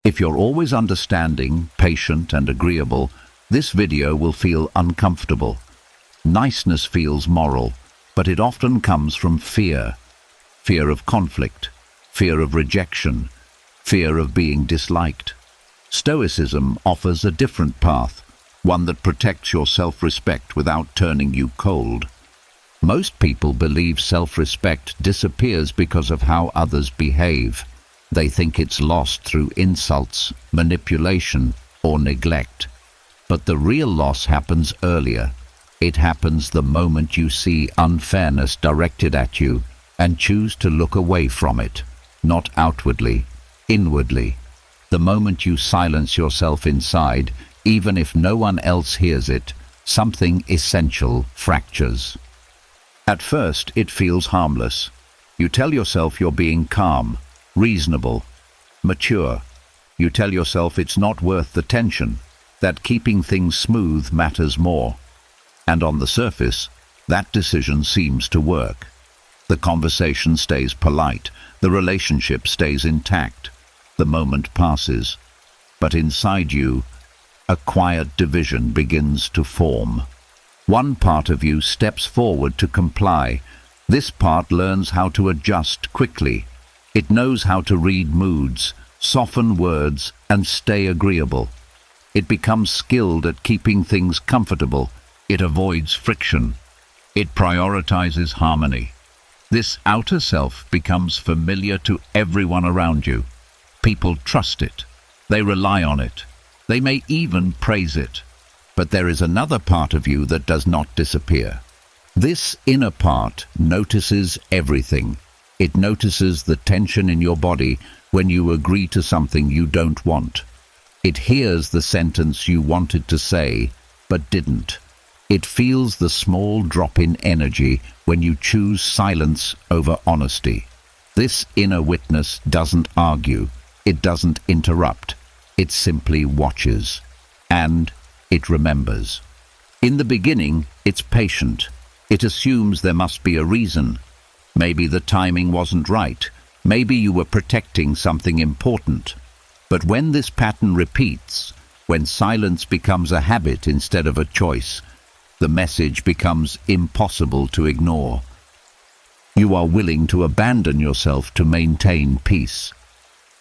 If you're always understanding, patient, and agreeable, this video will feel uncomfortable. Niceness feels moral, but it often comes from fear. Fear of conflict, fear of rejection, fear of being disliked. Stoicism offers a different path, one that protects your self-respect without turning you cold. Most people believe self-respect disappears because of how others behave. They think it's lost through insults, manipulation, or neglect. But the real loss happens earlier. It happens the moment you see unfairness directed at you and choose to look away from it, not outwardly, inwardly. The moment you silence yourself inside, even if no one else hears it, something essential fractures. At first, it feels harmless. You tell yourself you're being calm, reasonable, mature. You tell yourself it's not worth the tension, that keeping things smooth matters more. And on the surface, that decision seems to work. The conversation stays polite, the relationship stays intact, the moment passes. But inside you, a quiet division begins to form. One part of you steps forward to comply. This part learns how to adjust quickly. It knows how to read moods, soften words, and stay agreeable. It becomes skilled at keeping things comfortable. It avoids friction. It prioritizes harmony. This outer self becomes familiar to everyone around you. People trust it. They rely on it. They may even praise it. But there is another part of you that does not disappear. This inner part notices everything. It notices the tension in your body when you agree to something you don't want. It hears the sentence you wanted to say, but didn't. It feels the small drop in energy when you choose silence over honesty. This inner witness doesn't argue. It doesn't interrupt. It simply watches. And it remembers. In the beginning, it's patient. It assumes there must be a reason. Maybe the timing wasn't right. Maybe you were protecting something important. But when this pattern repeats, when silence becomes a habit instead of a choice, the message becomes impossible to ignore. You are willing to abandon yourself to maintain peace.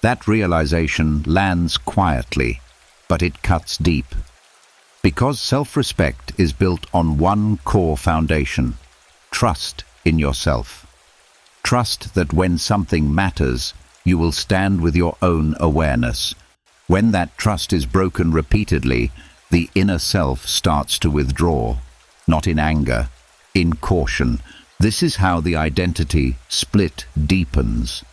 That realization lands quietly, but it cuts deep. Because self-respect is built on one core foundation: trust in yourself. Trust that when something matters, you will stand with your own awareness. When that trust is broken repeatedly, the inner self starts to withdraw, not in anger, in caution. This is how the identity split deepens.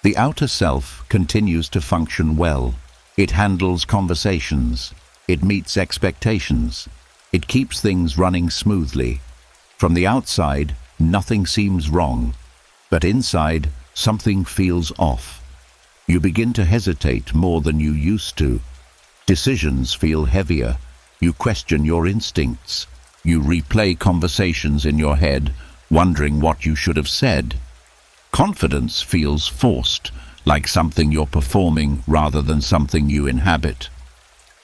The outer self continues to function well. It handles conversations. It meets expectations. It keeps things running smoothly. From the outside, nothing seems wrong, but inside, something feels off. You begin to hesitate more than you used to. Decisions feel heavier. You question your instincts. You replay conversations in your head, wondering what you should have said. Confidence feels forced, like something you're performing rather than something you inhabit.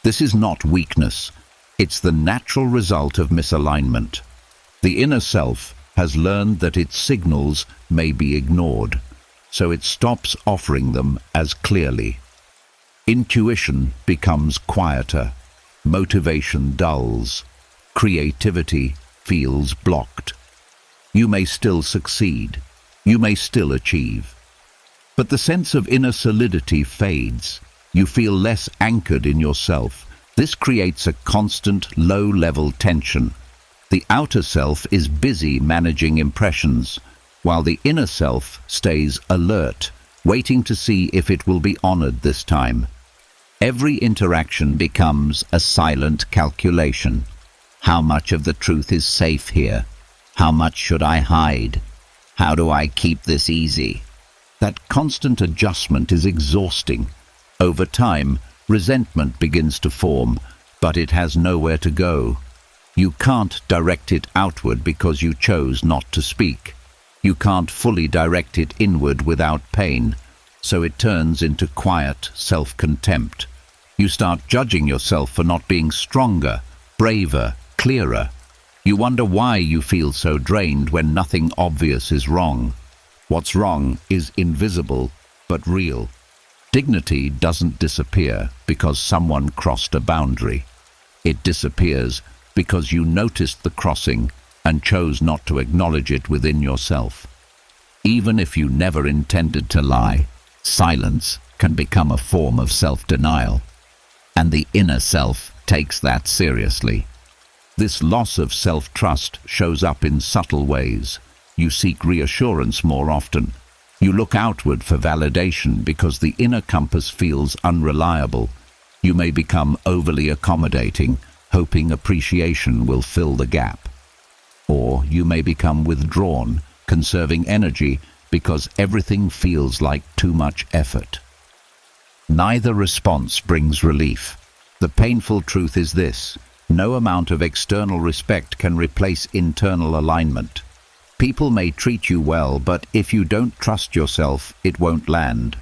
This is not weakness. It's the natural result of misalignment. The inner self has learned that its signals may be ignored, so it stops offering them as clearly. Intuition becomes quieter. Motivation dulls. Creativity feels blocked. You may still succeed. You may still achieve. But the sense of inner solidity fades. You feel less anchored in yourself. This creates a constant, low-level tension. The outer self is busy managing impressions, while the inner self stays alert, waiting to see if it will be honored this time. Every interaction becomes a silent calculation. How much of the truth is safe here? How much should I hide? How do I keep this easy? That constant adjustment is exhausting. Over time, resentment begins to form, but it has nowhere to go. You can't direct it outward because you chose not to speak. You can't fully direct it inward without pain. so it turns into quiet self-contempt. You start judging yourself for not being stronger, braver, clearer. You wonder why you feel so drained when nothing obvious is wrong. What's wrong is invisible but real. Dignity doesn't disappear because someone crossed a boundary. It disappears because you noticed the crossing and chose not to acknowledge it within yourself. Even if you never intended to lie, silence can become a form of self-denial. And the inner self takes that seriously. This loss of self-trust shows up in subtle ways. You seek reassurance more often. You look outward for validation because the inner compass feels unreliable. You may become overly accommodating, hoping appreciation will fill the gap. Or you may become withdrawn, conserving energy because everything feels like too much effort. Neither response brings relief. The painful truth is this: no amount of external respect can replace internal alignment. People may treat you well, but if you don't trust yourself, it won't land.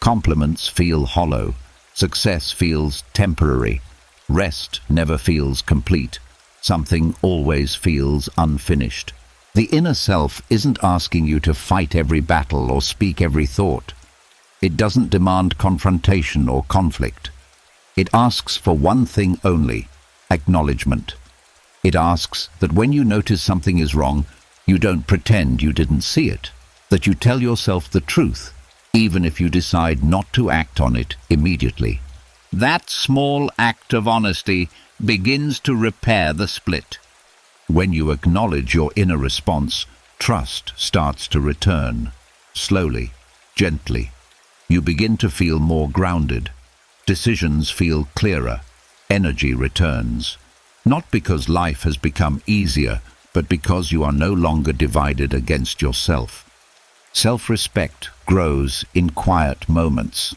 Compliments feel hollow. Success feels temporary. Rest never feels complete. Something always feels unfinished. The inner self isn't asking you to fight every battle or speak every thought. It doesn't demand confrontation or conflict. It asks for one thing only: acknowledgement. It asks that when you notice something is wrong, you don't pretend you didn't see it, that you tell yourself the truth, even if you decide not to act on it immediately. That small act of honesty begins to repair the split. When you acknowledge your inner response, trust starts to return. Slowly, gently. You begin to feel more grounded. Decisions feel clearer. Energy returns. Not because life has become easier, but because you are no longer divided against yourself. Self-respect grows in quiet moments.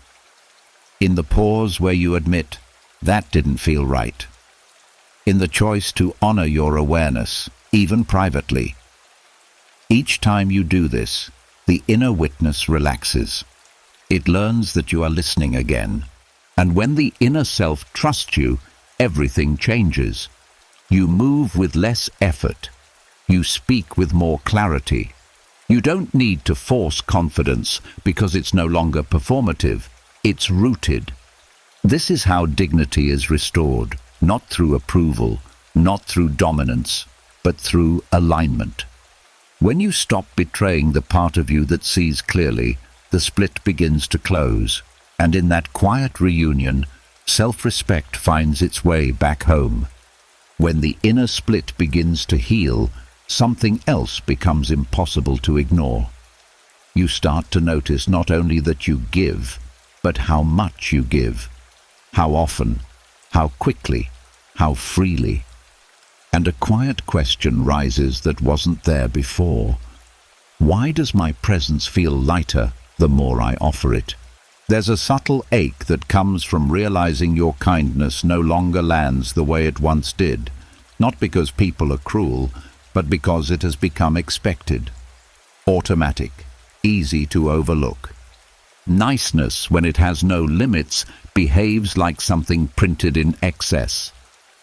In the pause where you admit, that didn't feel right. In the choice to honor your awareness, even privately. Each time you do this, the inner witness relaxes. It learns that you are listening again. And when the inner self trusts you, everything changes. You move with less effort. You speak with more clarity. You don't need to force confidence because it's no longer performative. It's rooted. This is how dignity is restored, not through approval, not through dominance, but through alignment. When you stop betraying the part of you that sees clearly, the split begins to close, and in that quiet reunion, self-respect finds its way back home. When the inner split begins to heal, something else becomes impossible to ignore. You start to notice not only that you give, but how much you give, how often, how quickly, how freely. And a quiet question rises that wasn't there before. Why does my presence feel lighter the more I offer it? There's a subtle ache that comes from realizing your kindness no longer lands the way it once did, not because people are cruel, but because it has become expected. Automatic, easy to overlook. Niceness, when it has no limits, behaves like something printed in excess.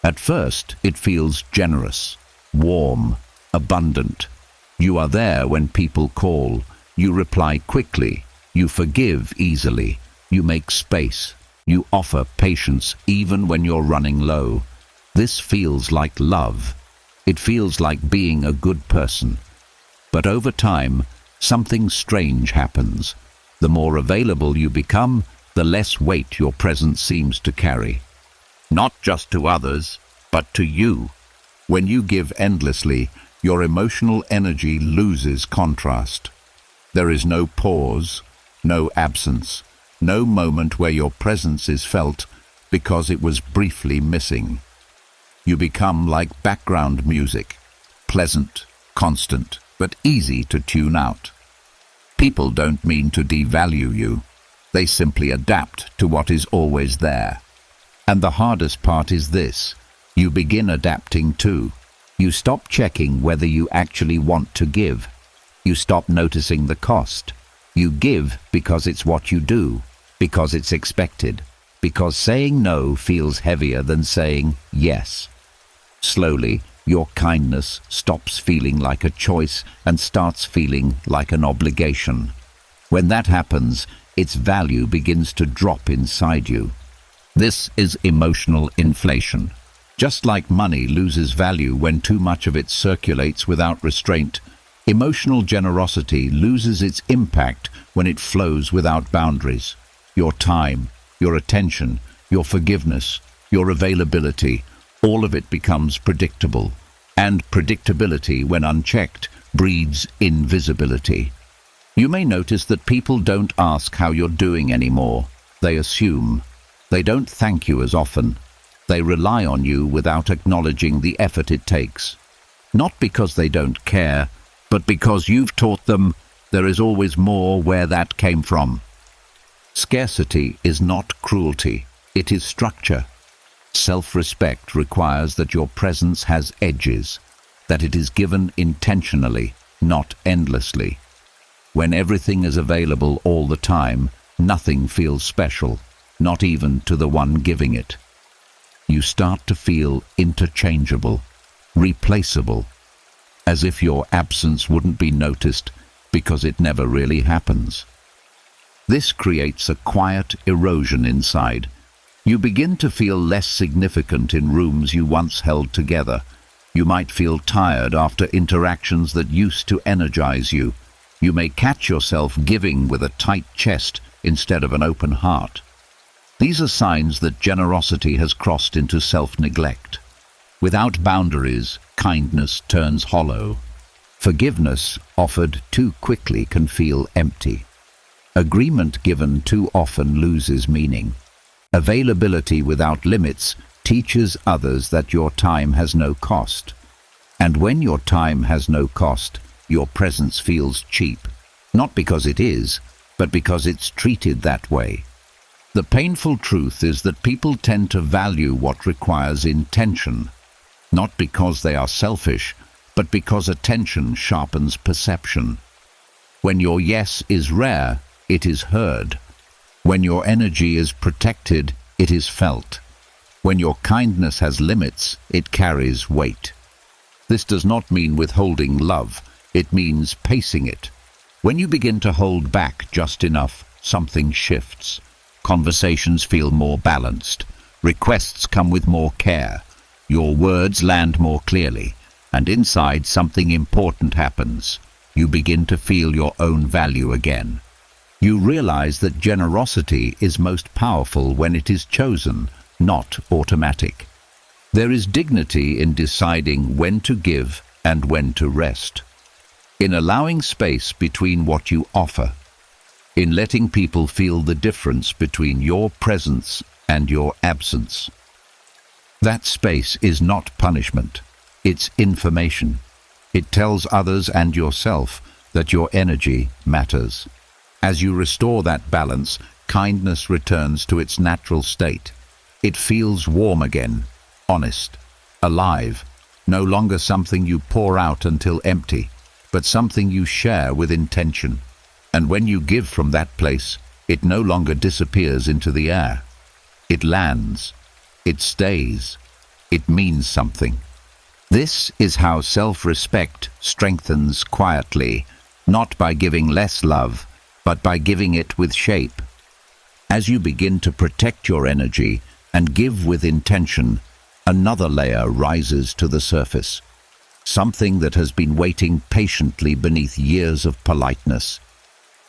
At first, it feels generous, warm, abundant. You are there when people call. You reply quickly. You forgive easily. You make space. You offer patience even when you're running low. This feels like love. It feels like being a good person. But over time, something strange happens. The more available you become, the less weight your presence seems to carry. Not just to others, but to you. When you give endlessly, your emotional energy loses contrast. There is no pause, no absence, no moment where your presence is felt because it was briefly missing. You become like background music, pleasant, constant, but easy to tune out. People don't mean to devalue you. They simply adapt to what is always there. And the hardest part is this: you begin adapting too. You stop checking whether you actually want to give. You stop noticing the cost. You give because it's what you do, because it's expected, because saying no feels heavier than saying yes. Slowly, your kindness stops feeling like a choice and starts feeling like an obligation. When that happens, its value begins to drop inside you. This is emotional inflation. Just like money loses value when too much of it circulates without restraint, emotional generosity loses its impact when it flows without boundaries. Your time, your attention, your forgiveness, your availability, all of it becomes predictable. And predictability, when unchecked, breeds invisibility. You may notice that people don't ask how you're doing anymore. They assume. They don't thank you as often. They rely on you without acknowledging the effort it takes. Not because they don't care, but because you've taught them there is always more where that came from. Scarcity is not cruelty, it is structure. Self-respect requires that your presence has edges, that it is given intentionally, not endlessly. When everything is available all the time, nothing feels special, not even to the one giving it. You start to feel interchangeable, replaceable, as if your absence wouldn't be noticed because it never really happens. This creates a quiet erosion inside. You begin to feel less significant in rooms you once held together. You might feel tired after interactions that used to energize you. You may catch yourself giving with a tight chest instead of an open heart. These are signs that generosity has crossed into self-neglect. Without boundaries, kindness turns hollow. Forgiveness offered too quickly can feel empty. Agreement given too often loses meaning. Availability without limits teaches others that your time has no cost. And when your time has no cost, your presence feels cheap. Not because it is, but because it's treated that way. The painful truth is that people tend to value what requires intention, not because they are selfish, but because attention sharpens perception. When your yes is rare, it is heard. When your energy is protected, it is felt. When your kindness has limits, it carries weight. This does not mean withholding love, it means pacing it. When you begin to hold back just enough, something shifts. Conversations feel more balanced. Requests come with more care. Your words land more clearly. And inside, something important happens. You begin to feel your own value again. You realize that generosity is most powerful when it is chosen, not automatic. There is dignity in deciding when to give and when to rest. In allowing space between what you offer. In letting people feel the difference between your presence and your absence. That space is not punishment. It's information. It tells others and yourself that your energy matters. As you restore that balance, kindness returns to its natural state. It feels warm again, honest, alive, no longer something you pour out until empty, but something you share with intention. And when you give from that place, it no longer disappears into the air. It lands. It stays. It means something. This is how self-respect strengthens quietly, not by giving less love, but by giving it with shape. As you begin to protect your energy and give with intention, another layer rises to the surface. Something that has been waiting patiently beneath years of politeness.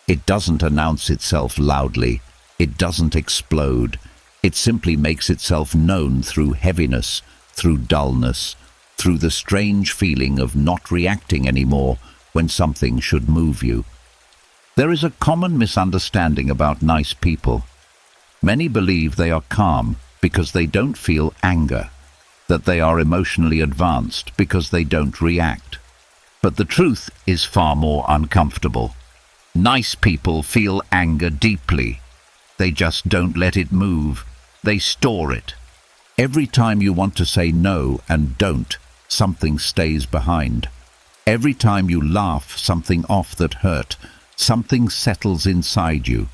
It doesn't announce itself loudly. It doesn't explode. It simply makes itself known through heaviness, through dullness, through the strange feeling of not reacting anymore when something should move you. There is a common misunderstanding about nice people. Many believe they are calm because they don't feel anger, that they are emotionally advanced because they don't react. But the truth is far more uncomfortable. Nice people feel anger deeply. They just don't let it move. They store it. Every time you want to say no and don't, something stays behind. Every time you laugh something off that hurt, Something settles inside you.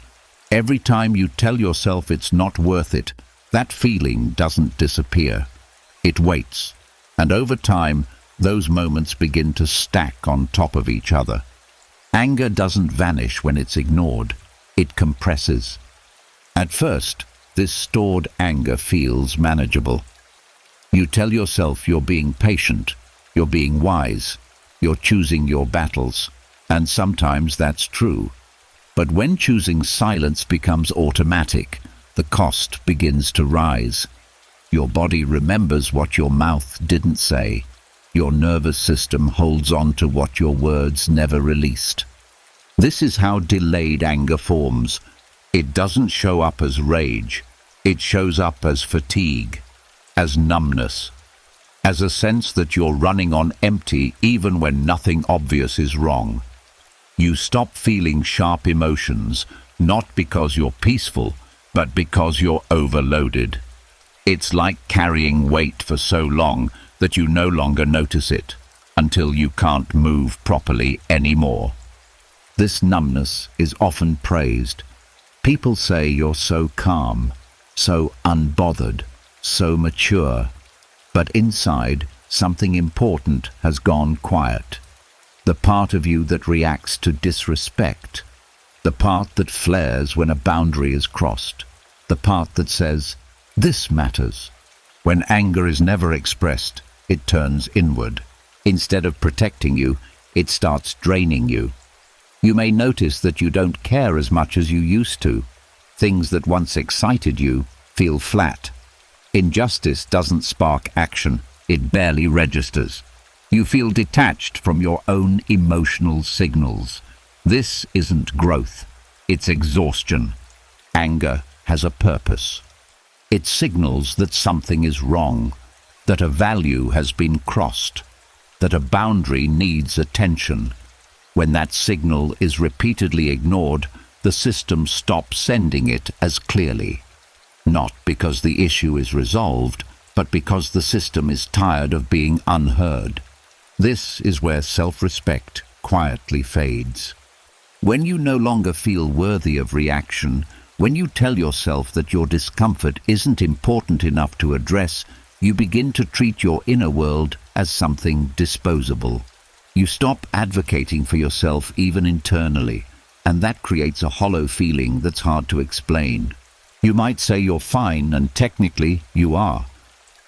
Every time you tell yourself it's not worth it, that feeling doesn't disappear. It waits, and over time, those moments begin to stack on top of each other. Anger doesn't vanish when it's ignored. It compresses. At first, this stored anger feels manageable. You tell yourself you're being patient, you're being wise, you're choosing your battles, and sometimes that's true. But when choosing silence becomes automatic, the cost begins to rise. Your body remembers what your mouth didn't say. Your nervous system holds on to what your words never released. This is how delayed anger forms. It doesn't show up as rage. It shows up as fatigue, as numbness, as a sense that you're running on empty even when nothing obvious is wrong. You stop feeling sharp emotions, not because you're peaceful, but because you're overloaded. It's like carrying weight for so long that you no longer notice it, until you can't move properly anymore. This numbness is often praised. People say you're so calm, so unbothered, so mature. But inside, something important has gone quiet. The part of you that reacts to disrespect. The part that flares when a boundary is crossed. The part that says, "This matters." When anger is never expressed, it turns inward. Instead of protecting you, it starts draining you. You may notice that you don't care as much as you used to. Things that once excited you feel flat. Injustice doesn't spark action. It barely registers. You feel detached from your own emotional signals. This isn't growth. It's exhaustion. Anger has a purpose. It signals that something is wrong, that a value has been crossed, that a boundary needs attention. When that signal is repeatedly ignored, the system stops sending it as clearly. Not because the issue is resolved, but because the system is tired of being unheard. This is where self-respect quietly fades. When you no longer feel worthy of reaction, when you tell yourself that your discomfort isn't important enough to address, you begin to treat your inner world as something disposable. You stop advocating for yourself even internally, and that creates a hollow feeling that's hard to explain. You might say you're fine, and technically you are,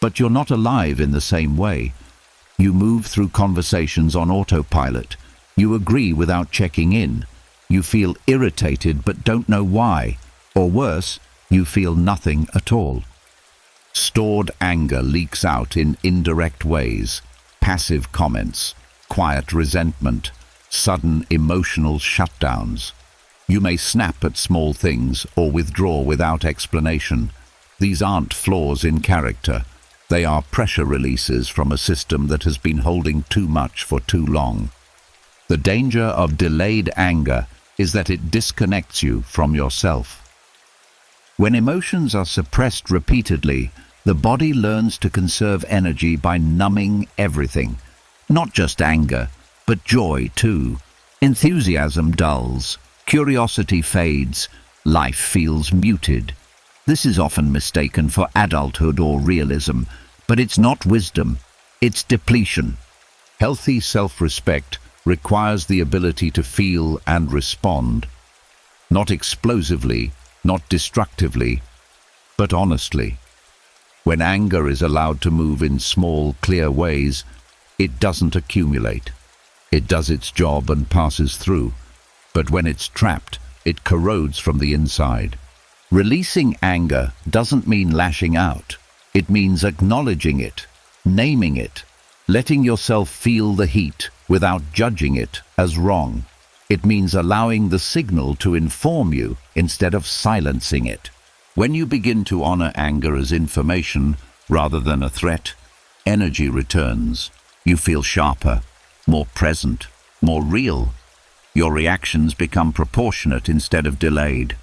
but you're not alive in the same way. You move through conversations on autopilot. You agree without checking in. You feel irritated but don't know why. Or worse, you feel nothing at all. Stored anger leaks out in indirect ways. Passive comments, quiet resentment, sudden emotional shutdowns. You may snap at small things or withdraw without explanation. These aren't flaws in character. They are pressure releases from a system that has been holding too much for too long. The danger of delayed anger is that it disconnects you from yourself. When emotions are suppressed repeatedly, the body learns to conserve energy by numbing everything. Not just anger, but joy too. Enthusiasm dulls, curiosity fades, life feels muted. This is often mistaken for adulthood or realism, but it's not wisdom, it's depletion. Healthy self-respect requires the ability to feel and respond, not explosively, not destructively, but honestly. When anger is allowed to move in small, clear ways, it doesn't accumulate. It does its job and passes through, but when it's trapped, it corrodes from the inside. Releasing anger doesn't mean lashing out. It means acknowledging it, naming it, letting yourself feel the heat without judging it as wrong. It means allowing the signal to inform you instead of silencing it. When you begin to honor anger as information rather than a threat, energy returns. You feel sharper, more present, more real. Your reactions become proportionate instead of delayed.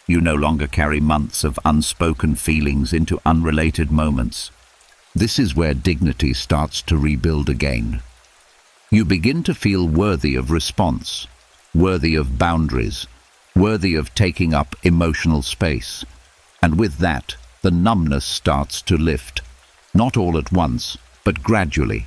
You no longer carry months of unspoken feelings into unrelated moments. This is where dignity starts to rebuild again. You begin to feel worthy of response. worthy of boundaries, worthy of taking up emotional space. And with that, the numbness starts to lift, not all at once, but gradually.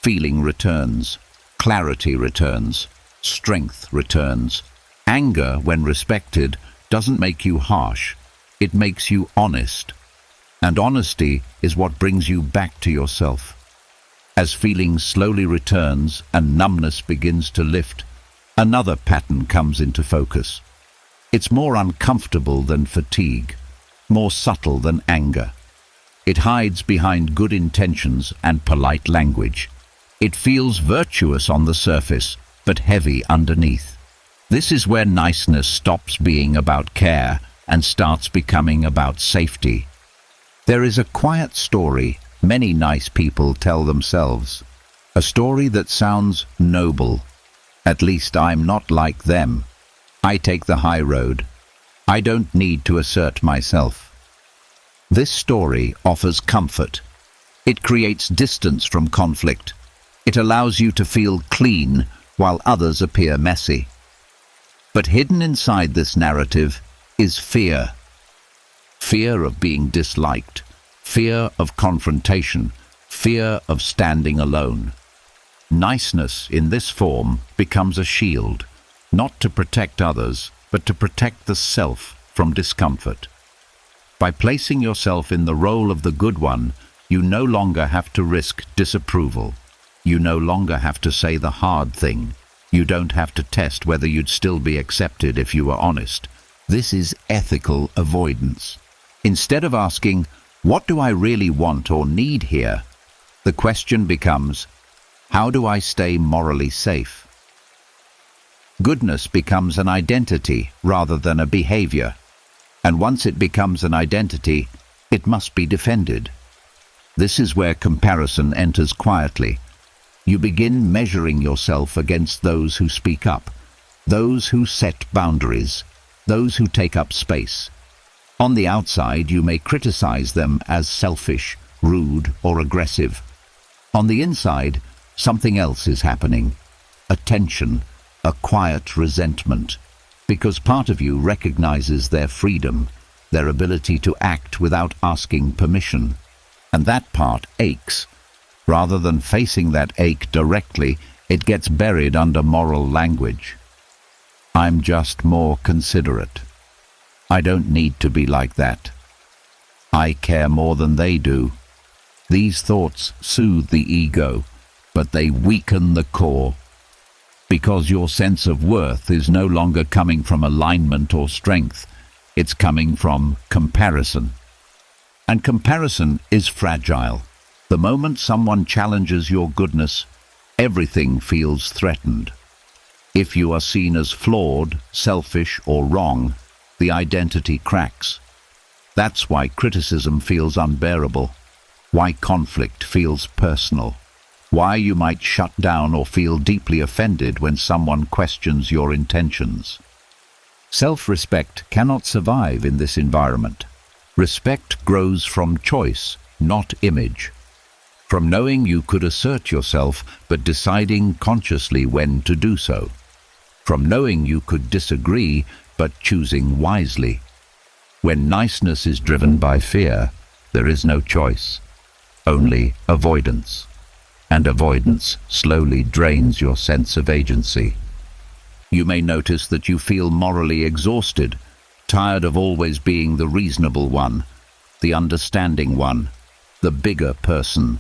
Feeling returns, clarity returns, strength returns. Anger, when respected, doesn't make you harsh, it makes you honest. And honesty is what brings you back to yourself. As feeling slowly returns and numbness begins to lift, another pattern comes into focus. It's more uncomfortable than fatigue, more subtle than anger. It hides behind good intentions and polite language. It feels virtuous on the surface, but heavy underneath. This is where niceness stops being about care and starts becoming about safety. There is a quiet story many nice people tell themselves, a story that sounds noble. At least I'm not like them. I take the high road. I don't need to assert myself. This story offers comfort. It creates distance from conflict. It allows you to feel clean while others appear messy. But hidden inside this narrative is fear. Fear of being disliked, fear of confrontation, fear of standing alone. Niceness in this form becomes a shield, not to protect others, but to protect the self from discomfort. By placing yourself in the role of the good one, you no longer have to risk disapproval. You no longer have to say the hard thing. You don't have to test whether you'd still be accepted if you were honest. This is ethical avoidance. Instead of asking, what do I really want or need here? The question becomes, how do I stay morally safe? Goodness becomes an identity rather than a behavior. And once it becomes an identity, it must be defended. This is where comparison enters quietly. You begin measuring yourself against those who speak up, those who set boundaries, those who take up space. On the outside, you may criticize them as selfish, rude, or aggressive. On the inside, something else is happening. A tension, a quiet resentment, because part of you recognizes their freedom, their ability to act without asking permission. And that part aches. Rather than facing that ache directly, it gets buried under moral language. I'm just more considerate. I don't need to be like that. I care more than they do. These thoughts soothe the ego, but they weaken the core. Because your sense of worth is no longer coming from alignment or strength, it's coming from comparison. And comparison is fragile. The moment someone challenges your goodness, everything feels threatened. If you are seen as flawed, selfish, or wrong, the identity cracks. That's why criticism feels unbearable, why conflict feels personal, why you might shut down or feel deeply offended when someone questions your intentions. Self-respect cannot survive in this environment. Respect grows from choice, not image. From knowing you could assert yourself, but deciding consciously when to do so. From knowing you could disagree, but choosing wisely. When niceness is driven by fear, there is no choice, only avoidance. And avoidance slowly drains your sense of agency. You may notice that you feel morally exhausted, tired of always being the reasonable one, the understanding one, the bigger person.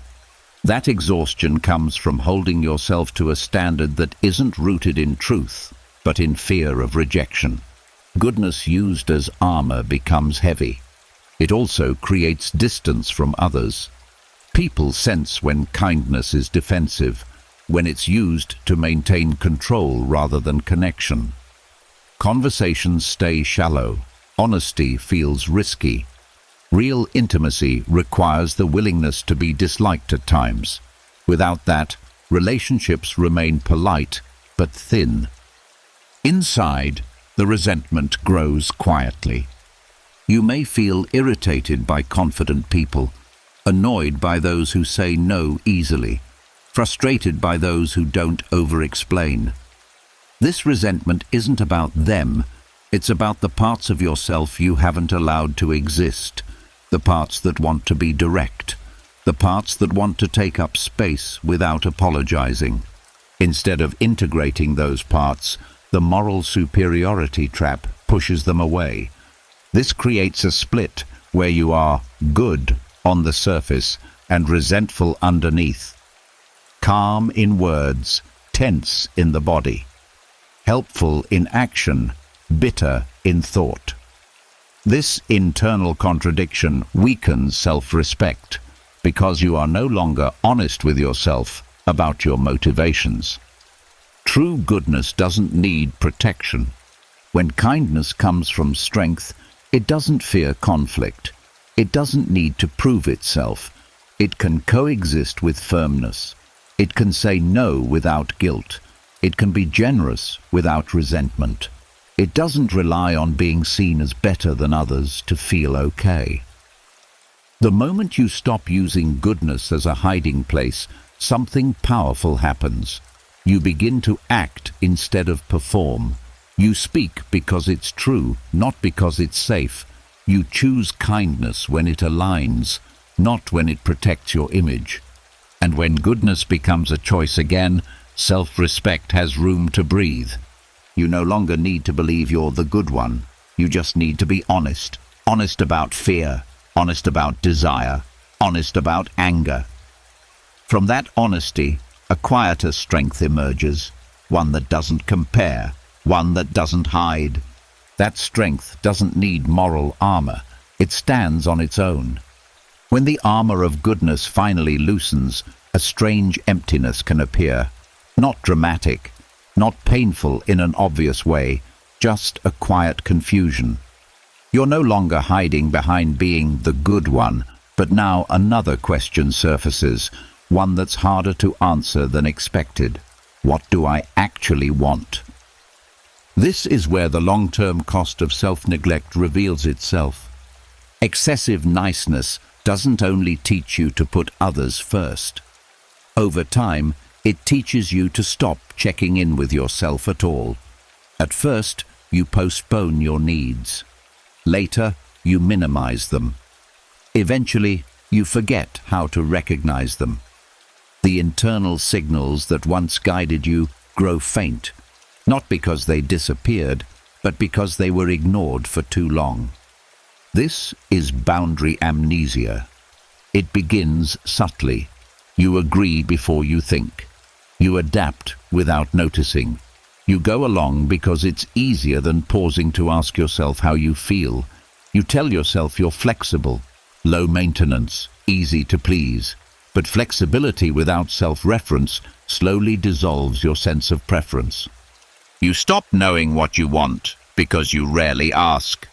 That exhaustion comes from holding yourself to a standard that isn't rooted in truth, but in fear of rejection. Goodness used as armor becomes heavy. It also creates distance from others. People sense when kindness is defensive, when it's used to maintain control rather than connection. Conversations stay shallow. Honesty feels risky. Real intimacy requires the willingness to be disliked at times. Without that, relationships remain polite but thin. Inside, the resentment grows quietly. You may feel irritated by confident people, annoyed by those who say no easily, frustrated by those who don't over-explain. This resentment isn't about them, it's about the parts of yourself you haven't allowed to exist, the parts that want to be direct, the parts that want to take up space without apologizing. Instead of integrating those parts, the moral superiority trap pushes them away. This creates a split where you are good on the surface and resentful underneath. Calm in words, tense in the body. Helpful in action, bitter in thought. This internal contradiction weakens self-respect because you are no longer honest with yourself about your motivations. True goodness doesn't need protection. When kindness comes from strength, it doesn't fear conflict. It doesn't need to prove itself. It can coexist with firmness. It can say no without guilt. It can be generous without resentment. It doesn't rely on being seen as better than others to feel okay. The moment you stop using goodness as a hiding place, something powerful happens. You begin to act instead of perform. You speak because it's true, not because it's safe. You choose kindness when it aligns, not when it protects your image. And when goodness becomes a choice again, self-respect has room to breathe. You no longer need to believe you're the good one. You just need to be honest. Honest about fear, honest about desire, honest about anger. From that honesty, a quieter strength emerges, one that doesn't compare, one that doesn't hide. That strength doesn't need moral armor. It stands on its own. When the armor of goodness finally loosens, a strange emptiness can appear. Not dramatic, not painful in an obvious way, just a quiet confusion. You're no longer hiding behind being the good one, but now another question surfaces, one that's harder to answer than expected. What do I actually want? This is where the long-term cost of self-neglect reveals itself. Excessive niceness doesn't only teach you to put others first. Over time, it teaches you to stop checking in with yourself at all. At first, you postpone your needs. Later, you minimize them. Eventually, you forget how to recognize them. The internal signals that once guided you grow faint, not because they disappeared, but because they were ignored for too long. This is boundary amnesia. It begins subtly. You agree before you think. You adapt without noticing. You go along because it's easier than pausing to ask yourself how you feel. You tell yourself you're flexible, low maintenance, easy to please. But flexibility without self-reference slowly dissolves your sense of preference. You stop knowing what you want because you rarely ask.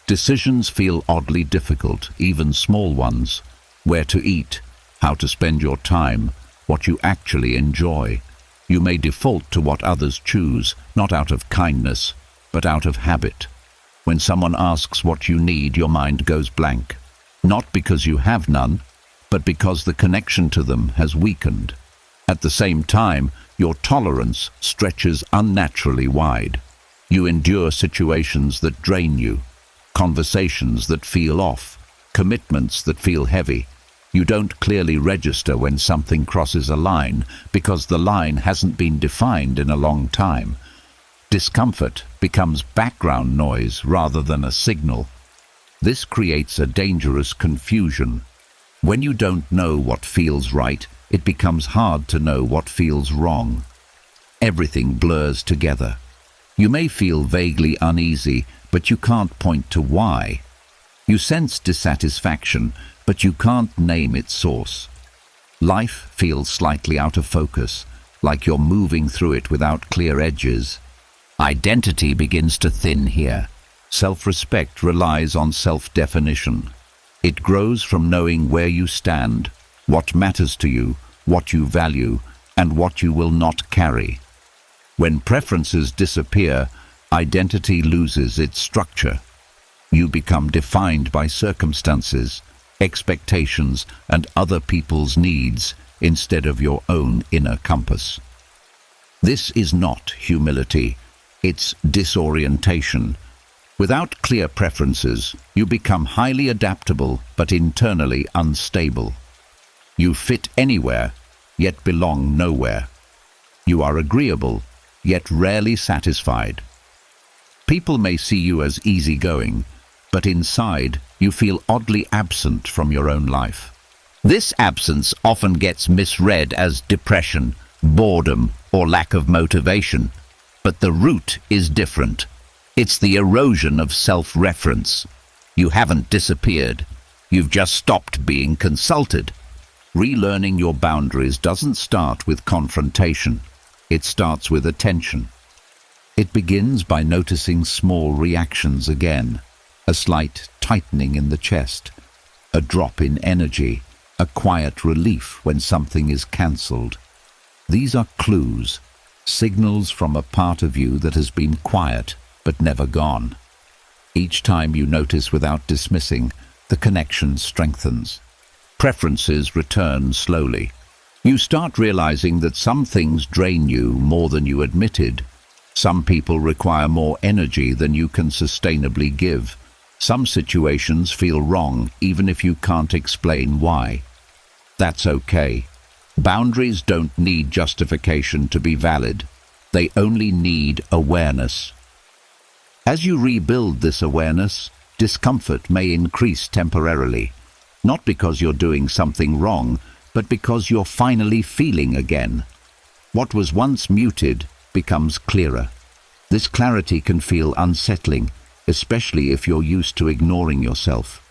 Decisions feel oddly difficult, even small ones. Where to eat, how to spend your time, what you actually enjoy. You may default to what others choose, not out of kindness, but out of habit. When someone asks what you need, your mind goes blank. Not because you have none, but because the connection to them has weakened. At the same time, your tolerance stretches unnaturally wide. You endure situations that drain you, conversations that feel off, commitments that feel heavy. You don't clearly register when something crosses a line because the line hasn't been defined in a long time. Discomfort becomes background noise rather than a signal. This creates a dangerous confusion. When you don't know what feels right, it becomes hard to know what feels wrong. Everything blurs together. You may feel vaguely uneasy, but you can't point to why. You sense dissatisfaction, but you can't name its source. Life feels slightly out of focus, like you're moving through it without clear edges. Identity begins to thin here. Self-respect relies on self-definition. It grows from knowing where you stand, what matters to you, what you value, and what you will not carry. When preferences disappear, identity loses its structure. You become defined by circumstances, expectations, and other people's needs instead of your own inner compass. This is not humility, it's disorientation. Without clear preferences, you become highly adaptable but internally unstable. You fit anywhere, yet belong nowhere. You are agreeable, yet rarely satisfied. People may see you as easygoing, but inside you feel oddly absent from your own life. This absence often gets misread as depression, boredom, or lack of motivation, but the root is different. It's the erosion of self-reference. You haven't disappeared. You've just stopped being consulted. Relearning your boundaries doesn't start with confrontation. It starts with attention. It begins by noticing small reactions again. A slight tightening in the chest, a drop in energy, a quiet relief when something is cancelled. These are clues, signals from a part of you that has been quiet but never gone. Each time you notice without dismissing, the connection strengthens. Preferences return slowly. You start realizing that some things drain you more than you admitted. Some people require more energy than you can sustainably give. Some situations feel wrong even if you can't explain why. That's okay. Boundaries don't need justification to be valid. They only need awareness. As you rebuild this awareness, discomfort may increase temporarily, not because you're doing something wrong, but because you're finally feeling again. What was once muted becomes clearer. This clarity can feel unsettling, especially if you're used to ignoring yourself.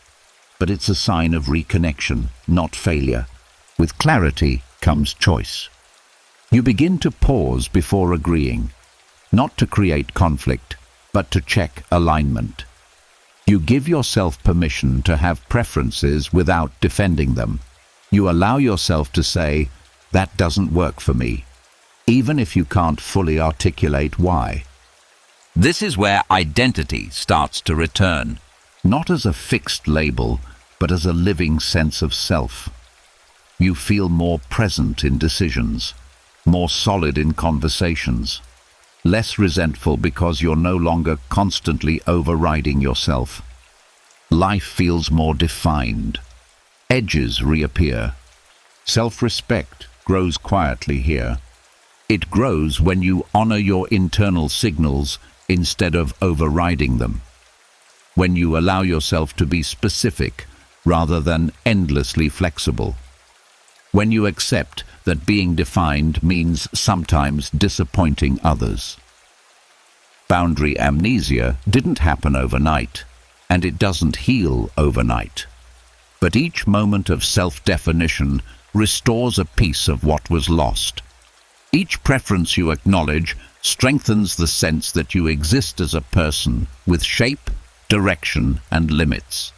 But it's a sign of reconnection, not failure. With clarity comes choice. You begin to pause before agreeing, not to create conflict, but to check alignment. You give yourself permission to have preferences without defending them. You allow yourself to say, "That doesn't work for me," even if you can't fully articulate why. This is where identity starts to return, not as a fixed label, but as a living sense of self. You feel more present in decisions, more solid in conversations, less resentful because you're no longer constantly overriding yourself. Life feels more defined. Edges reappear. Self-respect grows quietly here. It grows when you honor your internal signals instead of overriding them. When you allow yourself to be specific rather than endlessly flexible. When you accept that being defined means sometimes disappointing others. Boundary amnesia didn't happen overnight, and it doesn't heal overnight. But each moment of self-definition restores a piece of what was lost. Each preference you acknowledge strengthens the sense that you exist as a person with shape, direction, and limits.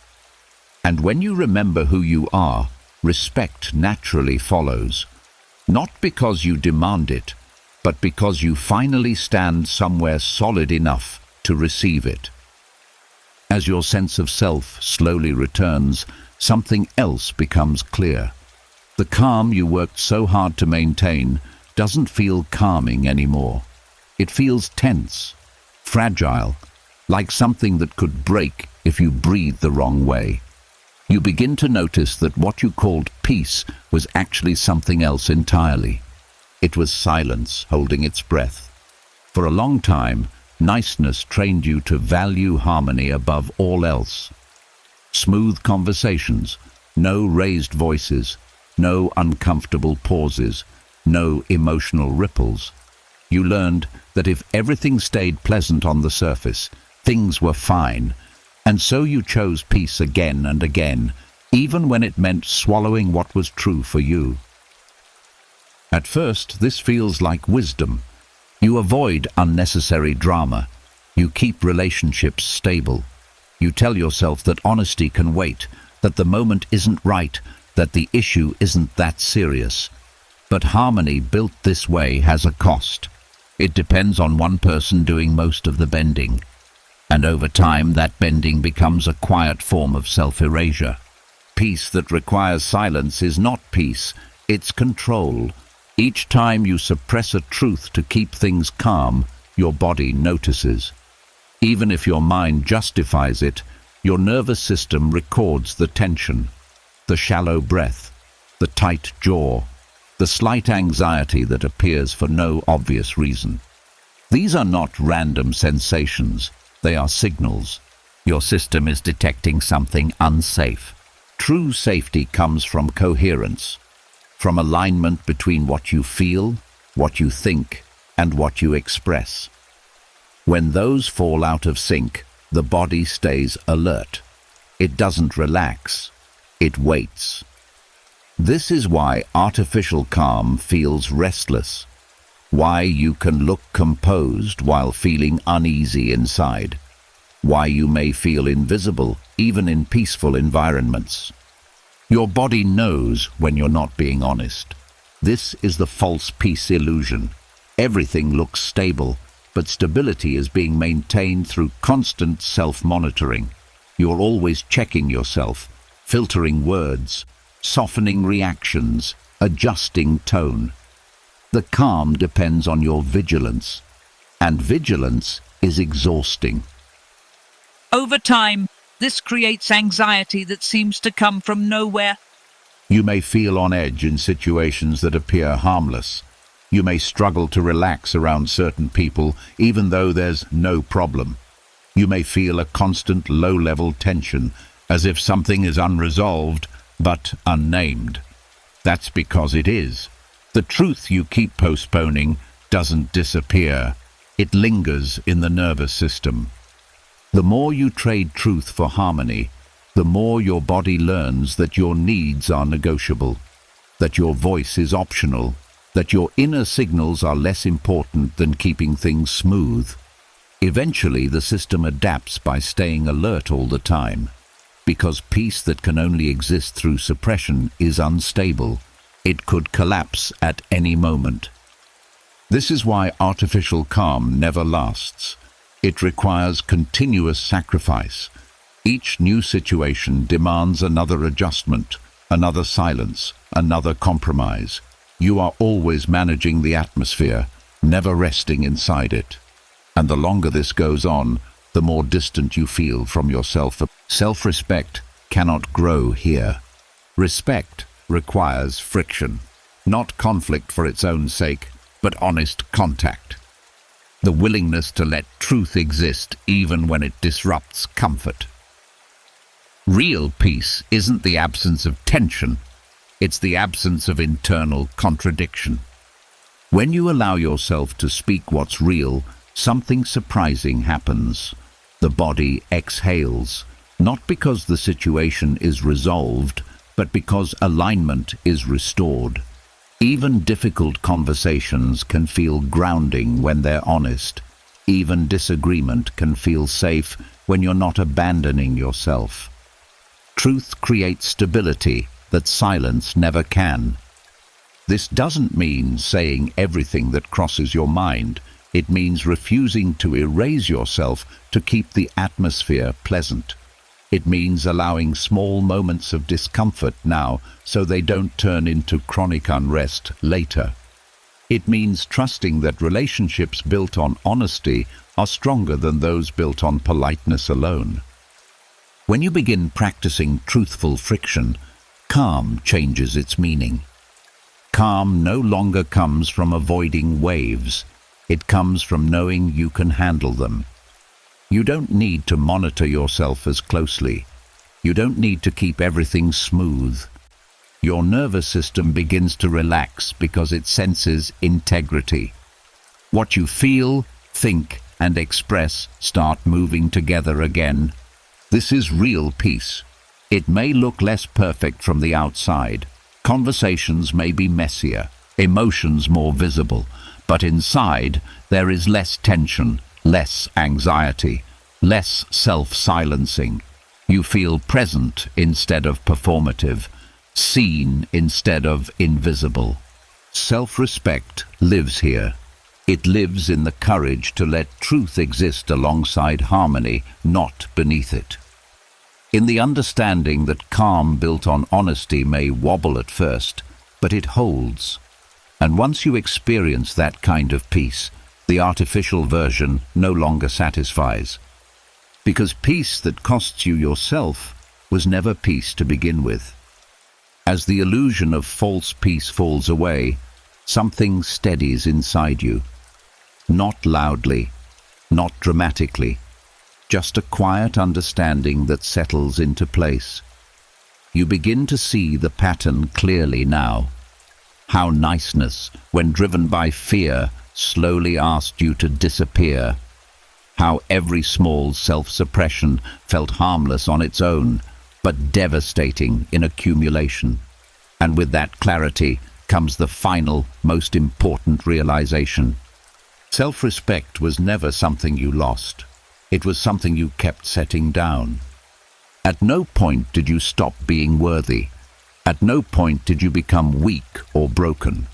And when you remember who you are, respect naturally follows. Not because you demand it, but because you finally stand somewhere solid enough to receive it. As your sense of self slowly returns, something else becomes clear. The calm you worked so hard to maintain doesn't feel calming anymore. It feels tense, fragile, like something that could break if you breathe the wrong way. You begin to notice that what you called peace was actually something else entirely. It was silence holding its breath. For a long time, niceness trained you to value harmony above all else. Smooth conversations, no raised voices, no uncomfortable pauses, no emotional ripples. You learned that if everything stayed pleasant on the surface, things were fine, and so you chose peace again and again, even when it meant swallowing what was true for you. At first, this feels like wisdom. You avoid unnecessary drama. You keep relationships stable. You tell yourself that honesty can wait, that the moment isn't right, that the issue isn't that serious. But harmony built this way has a cost. It depends on one person doing most of the bending. And over time, that bending becomes a quiet form of self-erasure. Peace that requires silence is not peace, it's control. Each time you suppress a truth to keep things calm, your body notices. Even if your mind justifies it, your nervous system records the tension, the shallow breath, the tight jaw, the slight anxiety that appears for no obvious reason. These are not random sensations, they are signals. Your system is detecting something unsafe. True safety comes from coherence, from alignment between what you feel, what you think, and what you express. When those fall out of sync, the body stays alert. It doesn't relax, it waits. This is why artificial calm feels restless, why you can look composed while feeling uneasy inside, why you may feel invisible even in peaceful environments. Your body knows when you're not being honest. This is the false peace illusion. Everything looks stable, but stability is being maintained through constant self-monitoring. You're always checking yourself, filtering words, softening reactions, adjusting tone. The calm depends on your vigilance, and vigilance is exhausting. Over time, this creates anxiety that seems to come from nowhere. You may feel on edge in situations that appear harmless. You may struggle to relax around certain people, even though there's no problem. You may feel a constant low-level tension, as if something is unresolved, but unnamed. That's because it is. The truth you keep postponing doesn't disappear. It lingers in the nervous system. The more you trade truth for harmony, the more your body learns that your needs are negotiable, that your voice is optional, that your inner signals are less important than keeping things smooth. Eventually, the system adapts by staying alert all the time, because peace that can only exist through suppression is unstable. It could collapse at any moment. This is why artificial calm never lasts. It requires continuous sacrifice. Each new situation demands another adjustment, another silence, another compromise. You are always managing the atmosphere, never resting inside it. And the longer this goes on, the more distant you feel from yourself. Self-respect cannot grow here. Respect requires friction, not conflict for its own sake, but honest contact. The willingness to let truth exist even when it disrupts comfort. Real peace isn't the absence of tension, it's the absence of internal contradiction. When you allow yourself to speak what's real, something surprising happens. The body exhales, not because the situation is resolved, but because alignment is restored. Even difficult conversations can feel grounding when they're honest. Even disagreement can feel safe when you're not abandoning yourself. Truth creates stability that silence never can. This doesn't mean saying everything that crosses your mind. It means refusing to erase yourself to keep the atmosphere pleasant. It means allowing small moments of discomfort now so they don't turn into chronic unrest later. It means trusting that relationships built on honesty are stronger than those built on politeness alone. When you begin practicing truthful friction, calm changes its meaning. Calm no longer comes from avoiding waves. It comes from knowing you can handle them. You don't need to monitor yourself as closely. You don't need to keep everything smooth. Your nervous system begins to relax because it senses integrity. What you feel, think, and express start moving together again. This is real peace. It may look less perfect from the outside. Conversations may be messier, emotions more visible, but inside there is less tension, less anxiety, less self-silencing. You feel present instead of performative, seen instead of invisible. Self-respect lives here. It lives in the courage to let truth exist alongside harmony, not beneath it. In the understanding that calm built on honesty may wobble at first, but it holds. And once you experience that kind of peace, the artificial version no longer satisfies. Because peace that costs you yourself was never peace to begin with. As the illusion of false peace falls away, something steadies inside you. Not loudly, not dramatically, just a quiet understanding that settles into place. You begin to see the pattern clearly now. How niceness, when driven by fear, slowly asked you to disappear. How every small self-suppression felt harmless on its own, but devastating in accumulation. And with that clarity comes the final, most important realization. Self-respect was never something you lost. It was something you kept setting down. At no point did you stop being worthy. At no point did you become weak or broken.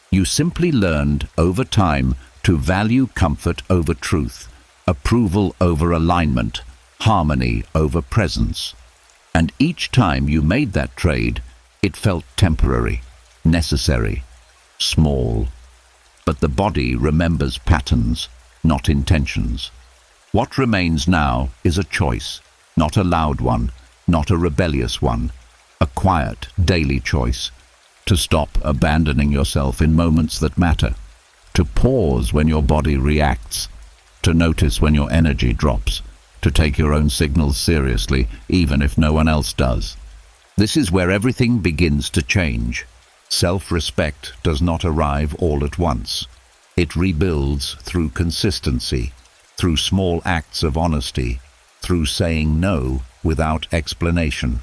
You simply learned over time to value comfort over truth, approval over alignment, harmony over presence. And each time you made that trade, it felt temporary, necessary, small. But the body remembers patterns, not intentions. What remains now is a choice, not a loud one, not a rebellious one, a quiet, daily choice. To stop abandoning yourself in moments that matter, to pause when your body reacts, to notice when your energy drops, to take your own signals seriously, even if no one else does. This is where everything begins to change. Self-respect does not arrive all at once. It rebuilds through consistency, through small acts of honesty, through saying no without explanation,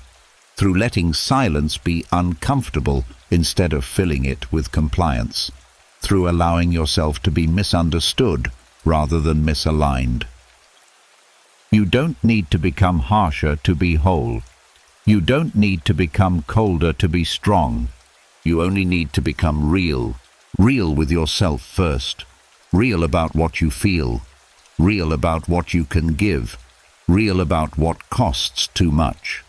through letting silence be uncomfortable instead of filling it with compliance, through allowing yourself to be misunderstood rather than misaligned. You don't need to become harsher to be whole. You don't need to become colder to be strong. You only need to become real. Real with yourself first. Real about what you feel. Real about what you can give. Real about what costs too much.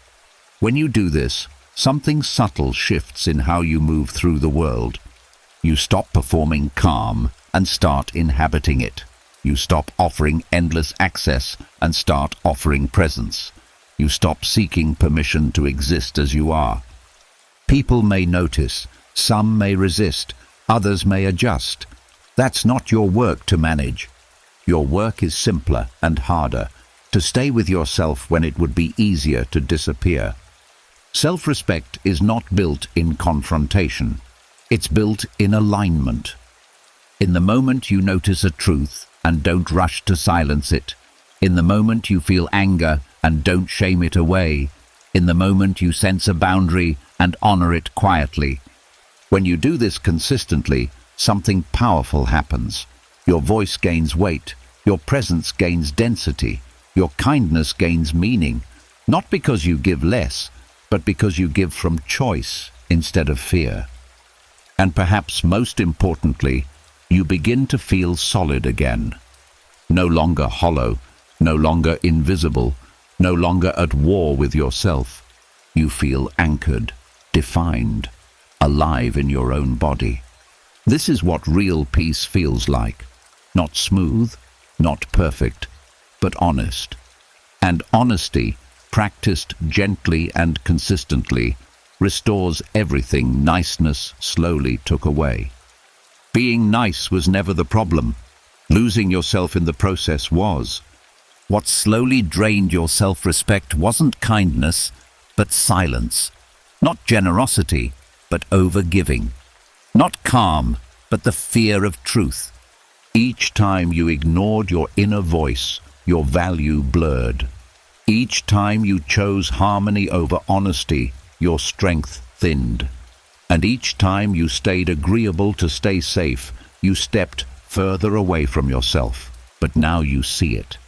When you do this, something subtle shifts in how you move through the world. You stop performing calm and start inhabiting it. You stop offering endless access and start offering presence. You stop seeking permission to exist as you are. People may notice, some may resist, others may adjust. That's not your work to manage. Your work is simpler and harder, to stay with yourself when it would be easier to disappear. Self-respect is not built in confrontation. It's built in alignment. In the moment you notice a truth and don't rush to silence it, in the moment you feel anger and don't shame it away, in the moment you sense a boundary and honor it quietly. When you do this consistently, something powerful happens. Your voice gains weight, your presence gains density, your kindness gains meaning, not because you give less, but because you give from choice instead of fear. And perhaps most importantly, you begin to feel solid again. No longer hollow, no longer invisible, no longer at war with yourself. You feel anchored, defined, alive in your own body. This is what real peace feels like. Not smooth, not perfect, but honest. And honesty, practiced gently and consistently, restores everything niceness slowly took away. Being nice was never the problem. Losing yourself in the process was. What slowly drained your self-respect wasn't kindness, but silence. Not generosity, but overgiving. Not calm, but the fear of truth. Each time you ignored your inner voice, your value blurred. Each time you chose harmony over honesty, your strength thinned. And each time you stayed agreeable to stay safe, you stepped further away from yourself. But now you see it.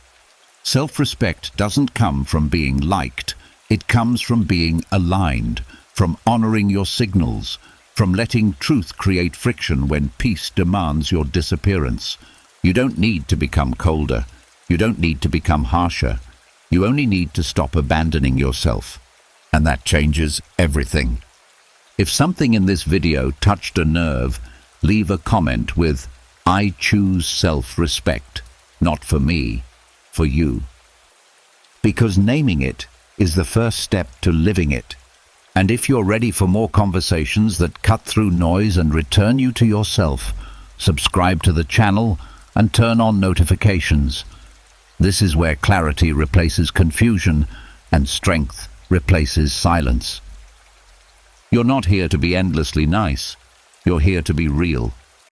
Self-respect doesn't come from being liked. It comes from being aligned, from honoring your signals, from letting truth create friction when peace demands your disappearance. You don't need to become colder. You don't need to become harsher. You only need to stop abandoning yourself. And that changes everything. If something in this video touched a nerve, Leave a comment with, "I choose self-respect, not for me, for you." Because naming it is the first step to living it. And if you're ready for more conversations that cut through noise and return you to yourself, subscribe to the channel and turn on notifications. This is where clarity replaces confusion and strength replaces silence. You're not here to be endlessly nice. You're here to be real.